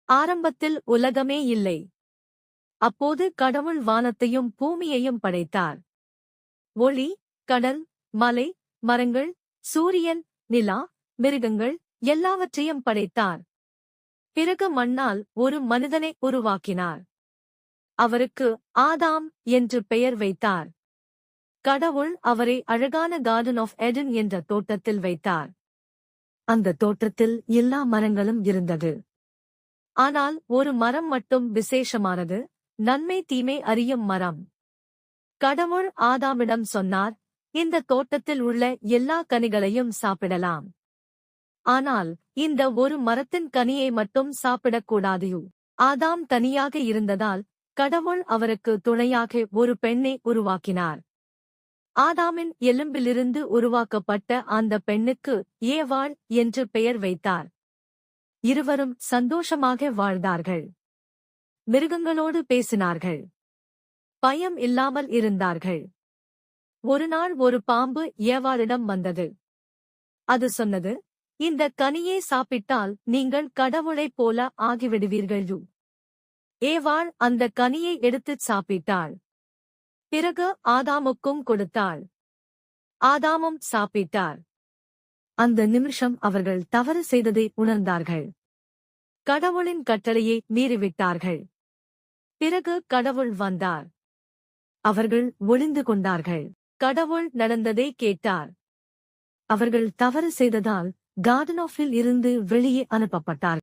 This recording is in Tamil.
ஆரம்பத்தில் உலகமே இல்லை. அப்போது கடவுள் வானத்தையும் பூமியையும் படைத்தார். ஒளி, கடல், மலை, மரங்கள், சூரியன், நிலா, மிருகங்கள் எல்லாவற்றையும் படைத்தார். பிறகு மண்ணால் ஒரு மனிதனை உருவாக்கினார். அவருக்கு ஆதாம் என்று பெயர் வைத்தார். கடவுள் அவரை அழகான கார்டன் ஆஃப் எடன் என்ற தோட்டத்தில் வைத்தார். அந்த தோட்டத்தில் எல்லா மரங்களும் இருந்தது. ஆனால் ஒரு மரம் மட்டும் விசேஷமானது, நன்மை தீமை அறியும் மரம். கடவுள் ஆதாமிடம் சொன்னார், இந்த தோட்டத்தில் உள்ள எல்லா கனிகளையும் சாப்பிடலாம். ஆனால் இந்த ஒரு மரத்தின் கனியை மட்டும் சாப்பிடக்கூடாது. ஆதாம் தனியாக இருந்ததால் கடவுள் அவருக்கு துணையாக ஒரு பெண்ணை உருவாக்கினார். ஆதாமின் எலும்பிலிருந்து உருவாக்கப்பட்ட அந்த பெண்ணுக்கு ஏவாள் என்று பெயர் வைத்தார். இருவரும் சந்தோஷமாக வாழ்ந்தார்கள். மிருகங்களோடு பேசினார்கள். பயம் இல்லாமல் இருந்தார்கள். ஒருநாள் ஒரு பாம்பு ஏவாளிடம் வந்தது. அது சொன்னது, இந்த கனியை சாப்பிட்டால் நீங்கள் கடவுளைப் போல ஆகிவிடுவீர்கள். ஏவாள் அந்த கனியை எடுத்துச் சாப்பிட்டாள். பிறகு ஆதாமுக்கும் கொடுத்தாள். ஆதாமும் சாப்பிட்டார். அந்த நிமிஷம் அவர்கள் தவறு செய்ததை உணர்ந்தார்கள். கடவுளின் கட்டளையை மீறிவிட்டார்கள். பிறகு கடவுள் வந்தார். அவர்கள் ஒளிந்து கொண்டார்கள். கடவுள் நடந்ததை கேட்டார். அவர்கள் தவறு செய்ததால் கார்டன் ஆஃபில் இருந்து வெளியே அனுப்பப்பட்டார்.